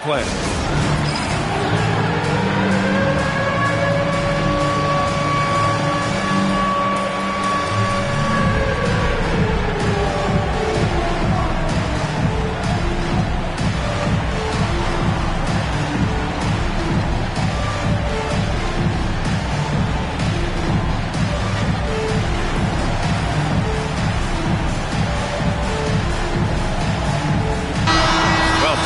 play.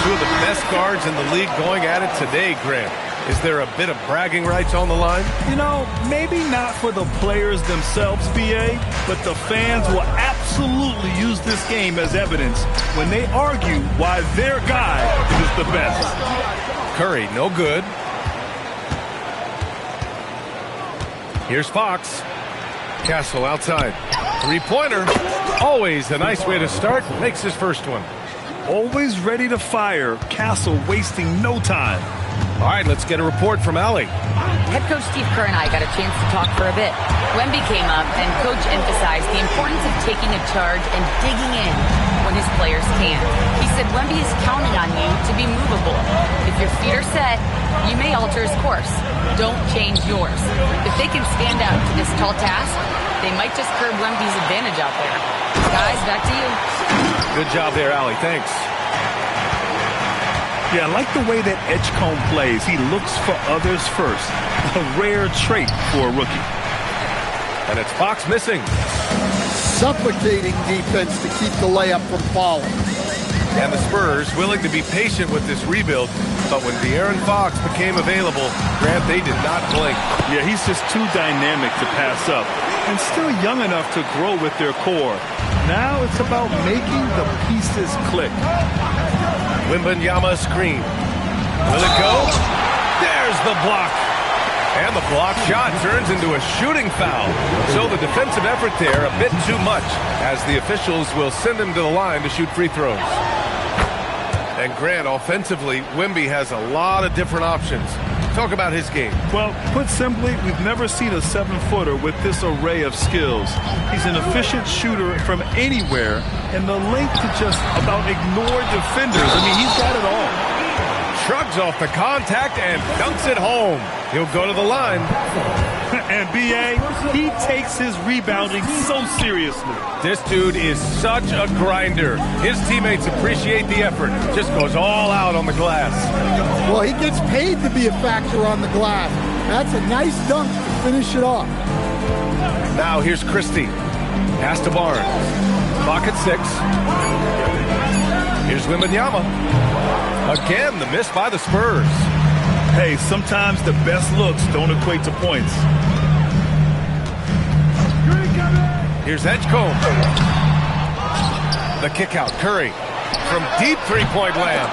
Two of the best guards in the league going at it today, Grant. Is there a bit of bragging rights on the line? You know, maybe not for the players themselves, BA, but the fans will absolutely use this game as evidence when they argue why their guy is the best. Curry, no good. Here's Fox. Castle outside. Three-pointer. Always a nice way to start. Makes his first one. Always ready to fire. Castle wasting no time. All right, let's get a report from Allie. Head coach Steve Kerr and I got a chance to talk for a bit. Wemby came up, and coach emphasized the importance of taking a charge and digging in when his players can. He said Wemby is counting on you to be movable. If your feet are set, you may alter his course. Don't change yours. If they can stand up to this tall task, they might just curb Wemby's advantage out there. Guys, back to you. Good job there, Allie. Thanks. Yeah, I like the way that Edgecombe plays. He looks for others first. A rare trait for a rookie. And it's Fox missing. Suffocating defense to keep the layup from falling. And the Spurs willing to be patient with this rebuild, but when De'Aaron Fox became available, Grant, they did not blink. Yeah, he's just too dynamic to pass up, and still young enough to grow with their core. Now it's about making the pieces click. Wembanyama screen. Will it go? There's the block. And the block shot turns into a shooting foul. So the defensive effort there a bit too much, as the officials will send him to the line to shoot free throws. And Grant, offensively, Wemby has a lot of different options. Talk about his game. Well, put simply, we've never seen a 7-footer with this array of skills. He's an efficient shooter from anywhere, and the link to just about ignore defenders. I mean, he's got it all. Shrugs off the contact and dunks it home. He'll go to the line. And B.A., he takes his rebounding so seriously. This dude is such a grinder. His teammates appreciate the effort. Just goes all out on the glass. Well, he gets paid to be a factor on the glass. That's a nice dunk to finish it off. Now here's Christie. Pass to Barnes. Clock at 6. Here's Wembanyama. Again, the miss by the Spurs. Hey, sometimes the best looks don't equate to points. Here's Edgecombe. The kick out. Curry from deep three-point land.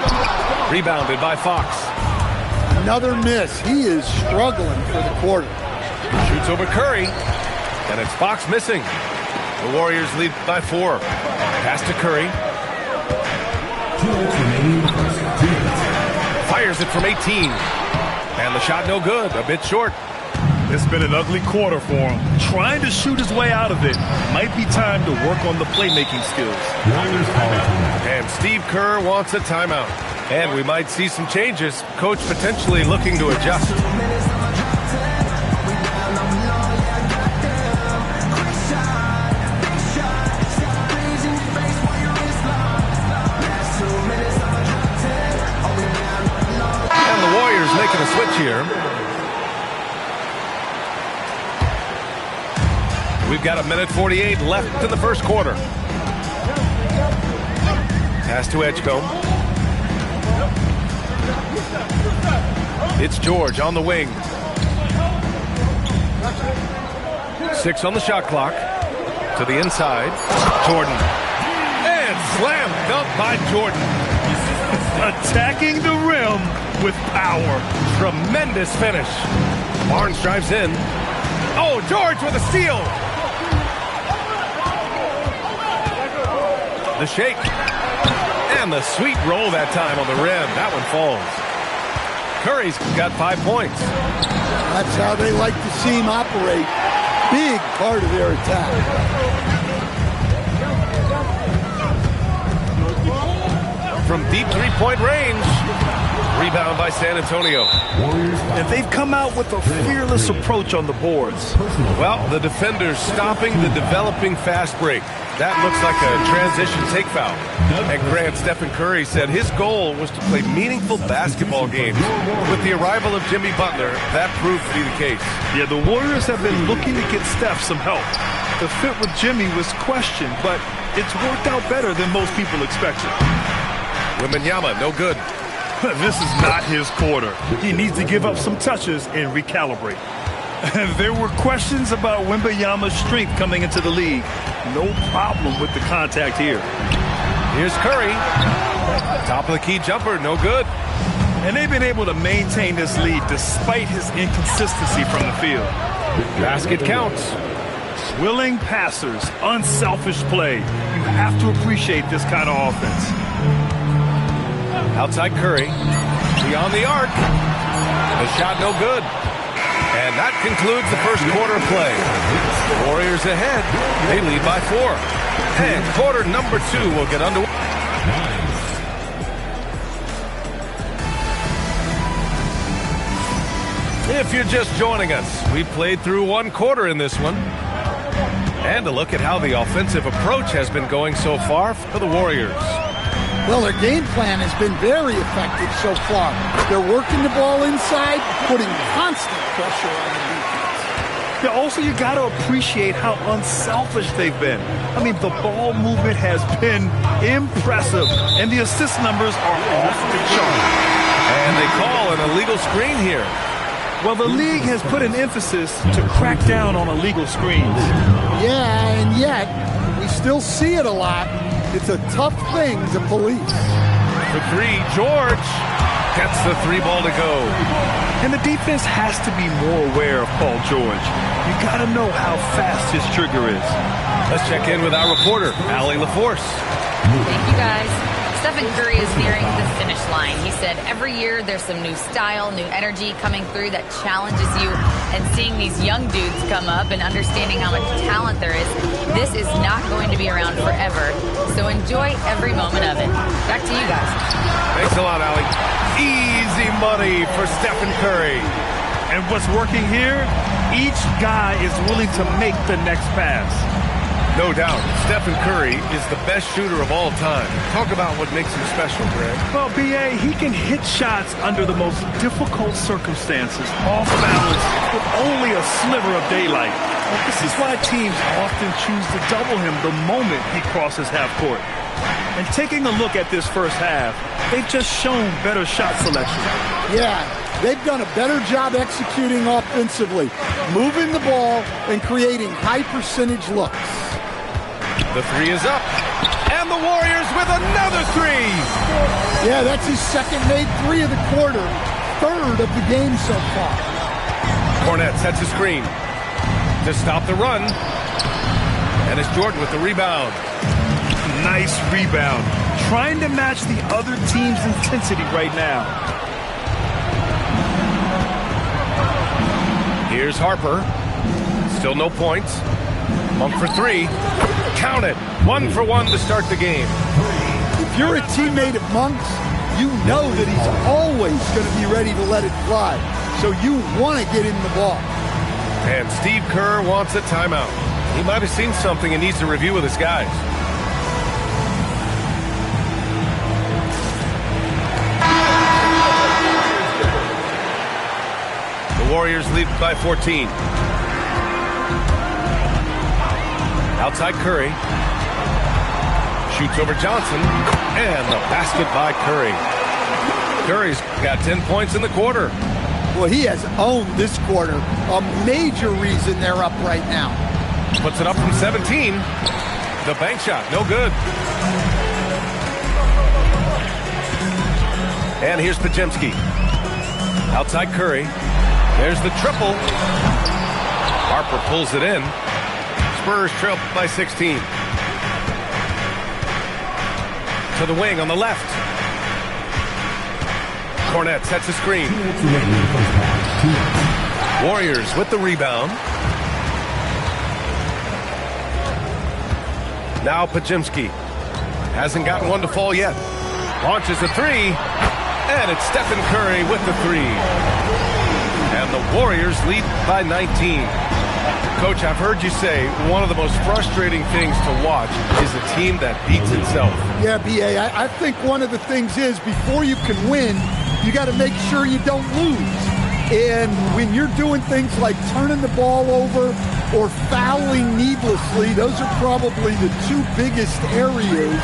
Rebounded by Fox. Another miss. He is struggling for the quarter. Shoots over Curry. And it's Fox missing. The Warriors lead by 4. Pass to Curry. Fires it from 18. And the shot no good. A bit short. It's been an ugly quarter for him. Trying to shoot his way out of it. Might be time to work on the playmaking skills. And Steve Kerr wants a timeout. And we might see some changes. Coach potentially looking to adjust. And the Warriors making a switch here. We've got 1:48 left in the first quarter. Pass to Edgecombe. It's George on the wing. 6 on the shot clock. To the inside. Jordan. And slam dunk by Jordan. Attacking the rim with power. Tremendous finish. Barnes drives in. Oh, George with a steal. The shake. And the sweet roll that time on the rim. That one falls. Curry's got 5 points. That's how they like to see him operate. Big part of their attack. From deep three-point range. rebound by San Antonio. And they've come out with a fearless approach on the boards. Well, the defenders stopping the developing fast break. That looks like a transition take foul. And Grant, Stephen Curry said his goal was to play meaningful basketball games. With the arrival of Jimmy Butler, that proved to be the case. Yeah, the Warriors have been looking to get Steph some help. The fit with Jimmy was questioned, but it's worked out better than most people expected. Wembanyama, no good. This is not his quarter. He needs to give up some touches and recalibrate. There were questions about Wembanyama's strength coming into the league. No problem with the contact here. Here's Curry. Top of the key jumper, no good. And they've been able to maintain this lead despite his inconsistency from the field. Basket counts. Willing passers, unselfish play. You have to appreciate this kind of offense. Outside Curry. Beyond the arc. The shot no good. And that concludes the first quarter of play. Warriors ahead. They lead by 4. And quarter number 2 will get underway. If you're just joining us, we played through 1 quarter in this one. And a look at how the offensive approach has been going so far for the Warriors. Well, their game plan has been very effective so far. They're working the ball inside, putting constant pressure on the defense. Yeah, also, you got to appreciate how unselfish they've been. I mean, the ball movement has been impressive, and the assist numbers are off the chart. And they call an illegal screen here. Well, the league has put an emphasis to crack down on illegal screens. Yeah, and yet, we still see it a lot. It's a tough thing to police. For 3, George gets the 3 ball to go. And the defense has to be more aware of Paul George. You got to know how fast his trigger is. Let's check in with our reporter, Allie LaForce. Thank you, guys. Stephen Curry is nearing the finish line. He said every year there's some new style, new energy coming through that challenges you. And seeing these young dudes come up and understanding how much talent there is, this is not going to be around forever. So enjoy every moment of it. Back to you guys. Thanks a lot, Allie. Easy money for Stephen Curry. And what's working here? Each guy is willing to make the next pass. No doubt, Stephen Curry is the best shooter of all time. Talk about what makes him special, Greg. Well, B.A., he can hit shots under the most difficult circumstances, off balance, with only a sliver of daylight. This is why teams often choose to double him the moment he crosses half court. And taking a look at this first half, they've just shown better shot selection. Yeah, they've done a better job executing offensively, moving the ball and creating high-percentage looks. The 3 is up. And the Warriors with another 3. Yeah, that's his second made 3 of the quarter, 3rd of the game so far. Cornette sets a screen to stop the run. And it's Jordan with the rebound. Nice rebound. Trying to match the other team's intensity right now. Here's Harper. Still no points. Monk for 3. Count it. 1 for 1 to start the game. If you're a teammate of Monk's, you know that he's always going to be ready to let it fly. So you want to get him the ball. And Steve Kerr wants a timeout. He might have seen something and needs to review with his guys. The Warriors lead by 14. Outside Curry. Shoots over Johnson. And the basket by Curry. Curry's got 10 points in the quarter. Well, he has owned this quarter. A major reason they're up right now. Puts it up from 17. The bank shot, no good. And here's Pajemski. Outside Curry. There's the triple. Harper pulls it in. Spurs trail by 16. To the wing on the left. Cornette sets a screen. Warriors with the rebound. Now Pajemski. Hasn't gotten one to fall yet. Launches a 3. And it's Stephen Curry with the three. And the Warriors lead by 19. Coach, I've heard you say one of the most frustrating things to watch is a team that beats itself. Yeah, B.A., I think one of the things is before you can win, you got to make sure you don't lose. And when you're doing things like turning the ball over or fouling needlessly, those are probably the two biggest areas.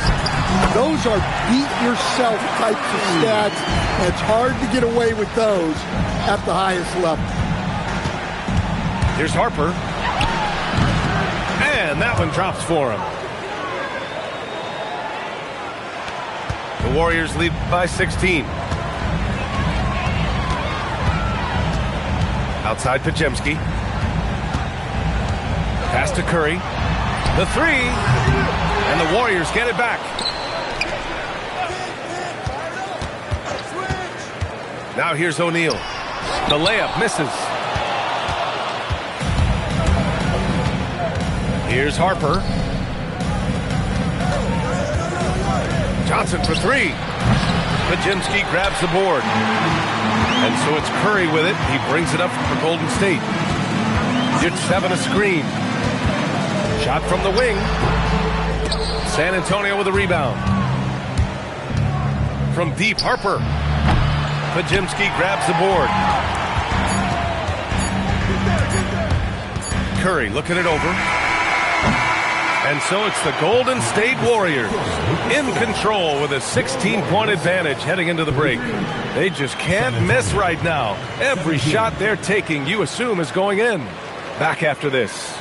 Those are beat-yourself types of stats, and it's hard to get away with those at the highest level. Here's Harper. And that one drops for him. The Warriors lead by 16. Outside Pajemski. Pass to Curry. The three. And the Warriors get it back. Now here's O'Neal. The layup misses. Here's Harper. Johnson for three. Pajemski grabs the board. And so it's Curry with it. He brings it up for Golden State. It's 7 a screen. Shot from the wing. San Antonio with a rebound. From deep, Harper. Pajemski grabs the board. Curry looking it over. And so it's the Golden State Warriors in control with a 16-point advantage heading into the break. They just can't miss right now. Every shot they're taking, you assume, is going in. Back after this.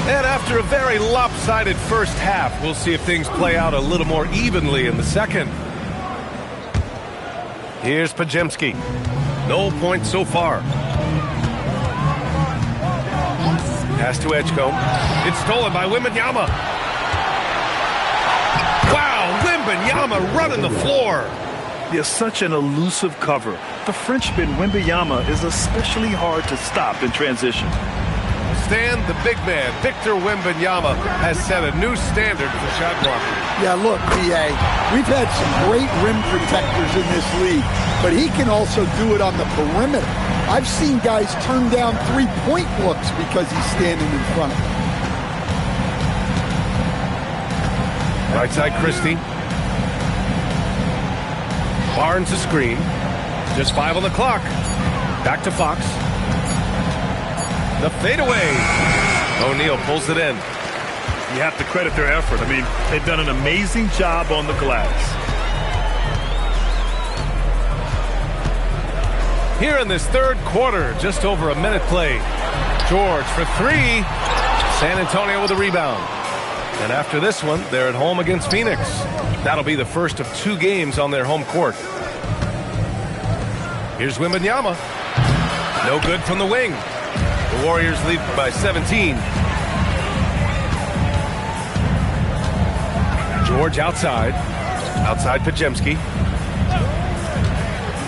And after a very lopsided first half, we'll see if things play out a little more evenly in the second. Here's Pajemski. No points so far. Pass to Edgecombe. It's stolen by Wembanyama. Wow, Wembanyama running the floor. He such an elusive cover. The Frenchman Wembanyama is especially hard to stop in transition. Stan, the big man, Victor Wembanyama, has set a new standard for shot blocking. Yeah, look, B.A., we've had some great rim protectors in this league, but he can also do it on the perimeter. I've seen guys turn down three-point looks because he's standing in front of them. Right side, Christie. Barnes a screen. Just 5 on the clock. Back to Fox. The fadeaway. O'Neal pulls it in. You have to credit their effort. I mean, they've done an amazing job on the glass. Here in this third quarter, just over a minute played. George for three. San Antonio with a rebound. And after this one, they're at home against Phoenix. That'll be the first of 2 games on their home court. Here's Wembanyama. No good from the wing. The Warriors lead by 17. George outside. Outside Pajemski.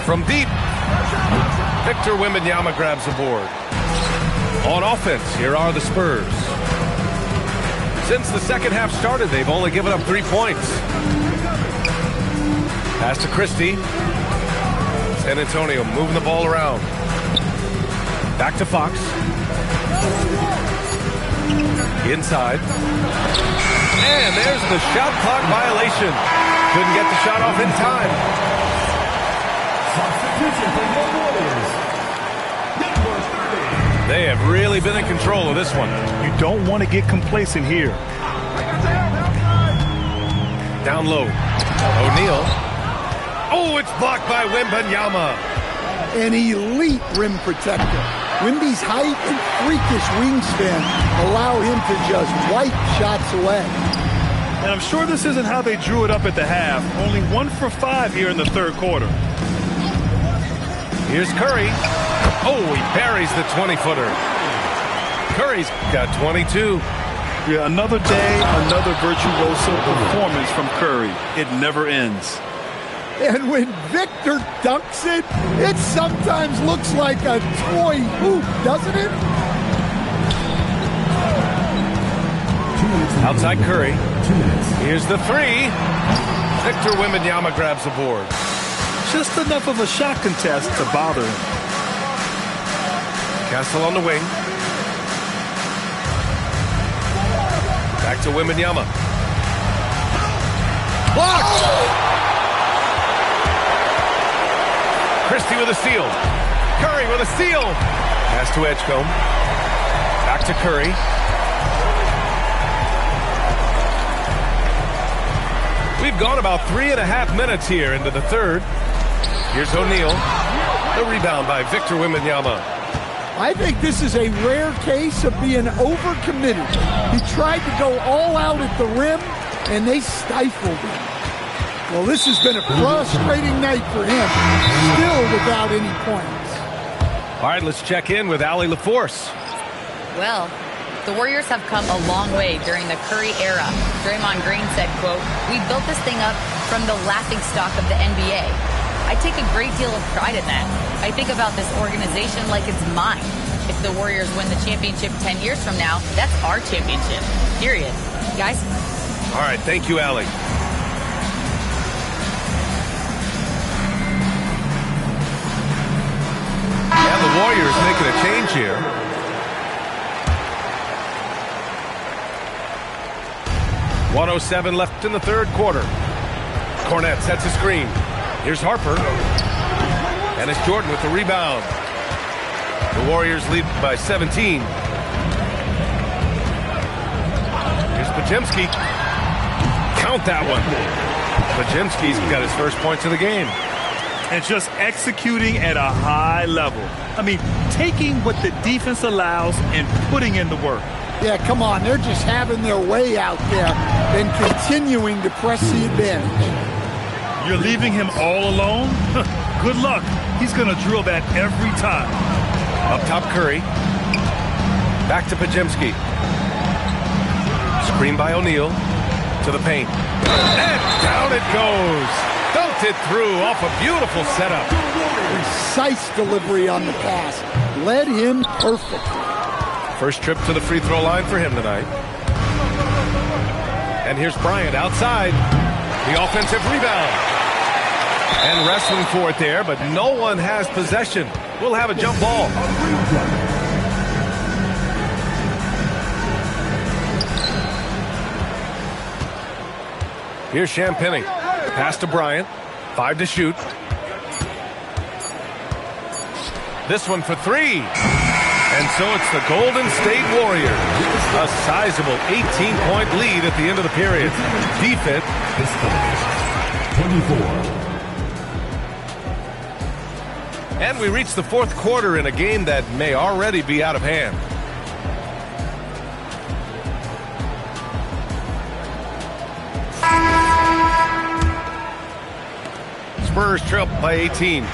From deep. Victor Wembanyama grabs the board. On offense, here are the Spurs. Since the second half started, they've only given up 3 points. Pass to Christie. San Antonio moving the ball around. Back to Fox. Inside. And there's the shot clock violation. Couldn't get the shot off in time. They have really been in control of this one. You don't want to get complacent here. Down low. O'Neal. Oh, it's blocked by Wembanyama. An elite rim protector. Wemby's height and freakish wingspan allow him to just wipe shots away. And I'm sure this isn't how they drew it up at the half. Only 1 for 5 here in the third quarter. Here's Curry. Oh, he buries the 20-footer. Curry's got 22. Yeah, another day, another virtuoso performance from Curry. It never ends. And when Victor dunks it, it sometimes looks like a toy hoop, doesn't it? Outside Curry. Here's the three. Victor Wembanyama grabs the board. Just enough of a shot contest to bother him. Castle on the wing. Back to Wembanyama. Blocked! Christie with a steal. Curry with a steal. Pass to Edgecombe. Back to Curry. We've gone about 3.5 minutes here into the third. Here's O'Neal. The rebound by Victor Wembanyama. I think this is a rare case of being overcommitted. He tried to go all out at the rim, and they stifled him. Well, this has been a frustrating night for him, still without any points. All right, let's check in with Allie LaForce. Well, the Warriors have come a long way during the Curry era. Draymond Green said, quote, "We built this thing up from the laughingstock of the NBA. I take a great deal of pride in that. I think about this organization like it's mine. If the Warriors win the championship 10 years from now, that's our championship. Period." Guys? All right, thank you, Allie. And the Warriors making a change here. .107 left in the third quarter. Cornette sets a screen. Here's Harper. And it's Jordan with the rebound. The Warriors lead by 17. Here's Podziemski. Count that one. Podziemski's got his first points of the game. And just executing at a high level. I mean, taking what the defense allows and putting in the work. Yeah, come on. They're just having their way out there and continuing to press the advantage. You're leaving him all alone? Good luck. He's going to drill that every time. Up top, Curry. Back to Podziemski. Screen by O'Neal. To the paint. And down it goes. Belted through off a beautiful setup. Precise delivery on the pass. Led him perfectly. First trip to the free throw line for him tonight. And here's Bryant outside. The offensive rebound. And wrestling for it there, but no one has possession. We'll have a jump ball. Here's Champagnie. Pass to Bryant. 5 to shoot. This one for 3. And so it's the Golden State Warriors. A sizable 18-point lead at the end of the period. Defense. 24. And we reach the fourth quarter in a game that may already be out of hand. Spurs trail by 18.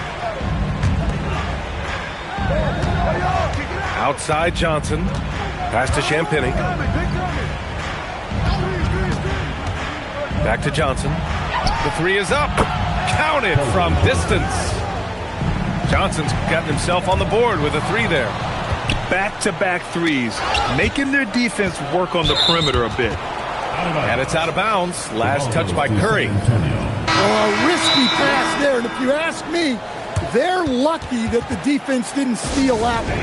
Outside Johnson. Pass to Champagnie. Back to Johnson. The three is up. Counted from distance. Johnson's gotten himself on the board with a 3 there. Back-to-back threes, making their defense work on the perimeter a bit. And it's out of bounds. Last touch by Curry. A risky pass there, and if you ask me, they're lucky that the defense didn't steal that one.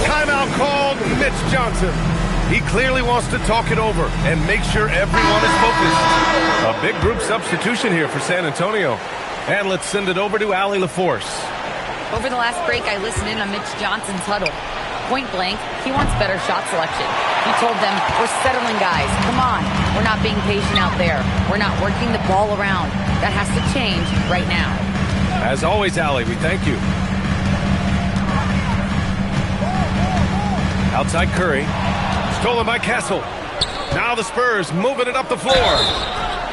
Timeout called. Mitch Johnson. He clearly wants to talk it over and make sure everyone is focused. A big group substitution here for San Antonio. And let's send it over to Allie LaForce. Over the last break, I listened in on Mitch Johnson's huddle. Point blank, he wants better shot selection. He told them, "We're settling, guys. Come on. We're not being patient out there. We're not working the ball around. That has to change right now." As always, Allie, we thank you. Outside Curry. Stolen by Castle. Now the Spurs moving it up the floor.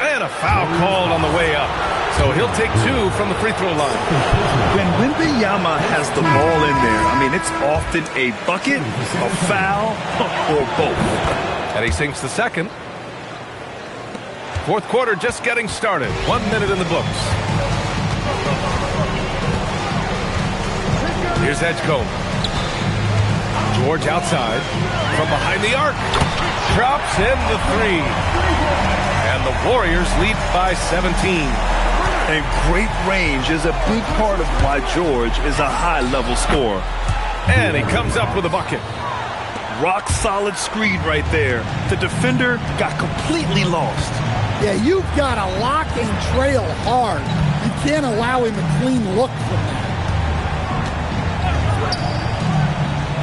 And a foul called on the way up. So he'll take 2 from the free throw line. When Wembanyama has the ball in there, I mean, it's often a bucket, a foul, or both. And he sinks the second. Fourth quarter just getting started. 1 minute in the books. Here's Edgecombe. George outside. From behind the arc. drops in the three. And the Warriors lead by 17. And great range is a big part of why George is a high-level scorer. And he comes up with a bucket. Rock-solid screen right there. The defender got completely lost. Yeah, you've got to lock and trail hard. You can't allow him a clean look from that.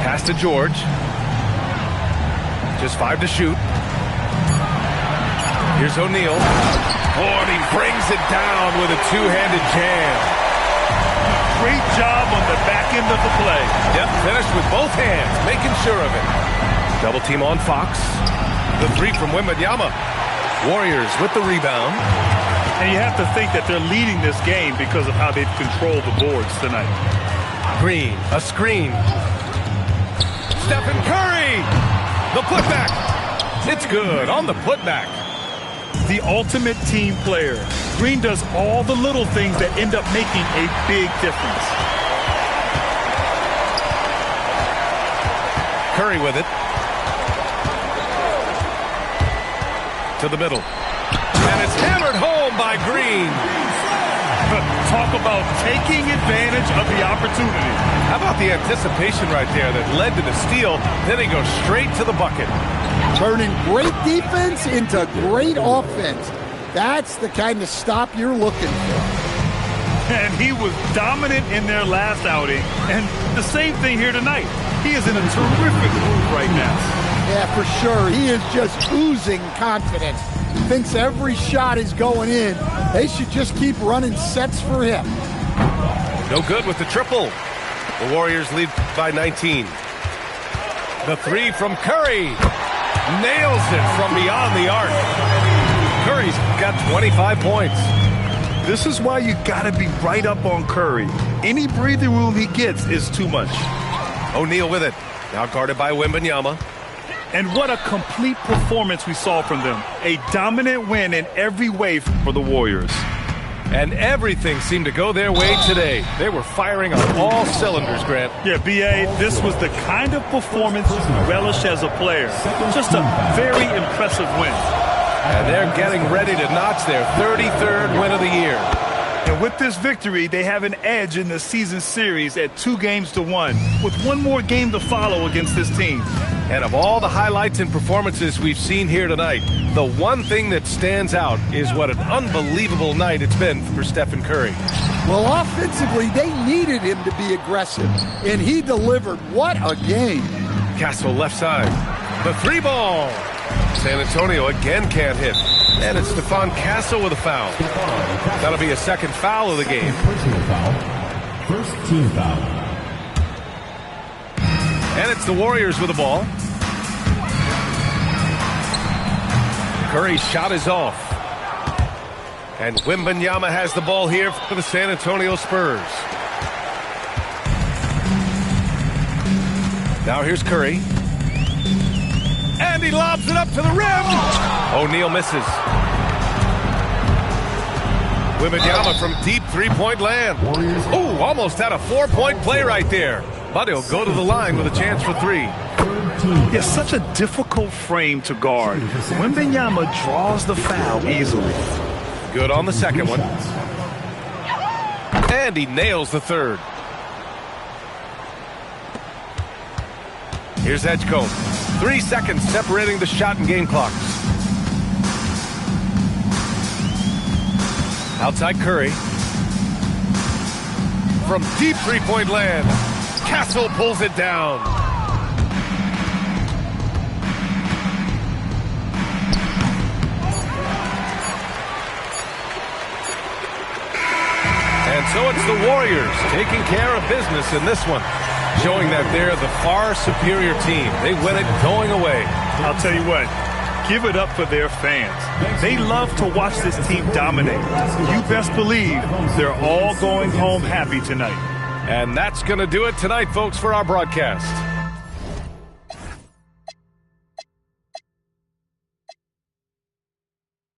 Pass to George. Just 5 to shoot. Here's O'Neal. Oh, and he brings it down with a two-handed jam. Great job on the back end of the play. Yep, finished with both hands, making sure of it. Double team on Fox. The three from Wembanyama. Warriors with the rebound. And you have to think that they're leading this game because of how they've controlled the boards tonight. Green, a screen. Stephen Curry! The putback. It's good on the putback. The ultimate team player. Green does all the little things that end up making a big difference. Curry with it. To the middle. And it's hammered home by Green. Talk about taking advantage of the opportunity. How about the anticipation right there that led to the steal? Then he goes straight to the bucket. Turning great defense into great offense. That's the kind of stop you're looking for. And he was dominant in their last outing. And the same thing here tonight. He is in a terrific mood right now. Yeah, for sure. He is just oozing confidence. He thinks every shot is going in. They should just keep running sets for him. No good with the triple. The Warriors lead by 19. The three from Curry. Nails it from beyond the arc. Curry's got 25 points. This is why you got to be right up on Curry. Any breathing room he gets is too much. O'Neal with it. Now guarded by Wembanyama. And what a complete performance we saw from them. A dominant win in every way for the Warriors. And everything seemed to go their way today. They were firing on all cylinders, Grant. Yeah, B.A., this was the kind of performance you relish as a player. Just a very impressive win. And they're getting ready to notch their 33rd win of the year. And with this victory, they have an edge in the season series at 2-1, with one more game to follow against this team. And of all the highlights and performances we've seen here tonight, the one thing that stands out is what an unbelievable night it's been for Stephen Curry. Well, offensively, they needed him to be aggressive, and he delivered. What a game. Castle left side. The three ball. San Antonio again can't hit. And it's Stephon Castle with a foul. That'll be a second foul of the game. Personal foul. First team foul. And it's the Warriors with the ball. Curry's shot is off. And Wembanyama has the ball here for the San Antonio Spurs. Now here's Curry. And he lobs it up to the rim. O'Neal misses. Wembanyama from deep three-point land. Ooh, almost had a 4-point play right there. But he'll go to the line with a chance for three. It's such a difficult frame to guard. Wembanyama draws the foul easily. Good on the second one. And he nails the third. Here's Edgecombe. 3 seconds separating the shot and game clocks. Outside Curry. From deep three-point land, Castle pulls it down. And so it's the Warriors taking care of business in this one, showing that they're the far superior team. They win it going away. I'll tell you what, give it up for their fans. They love to watch this team dominate. You best believe they're all going home happy tonight. And that's going to do it tonight, folks, for our broadcast.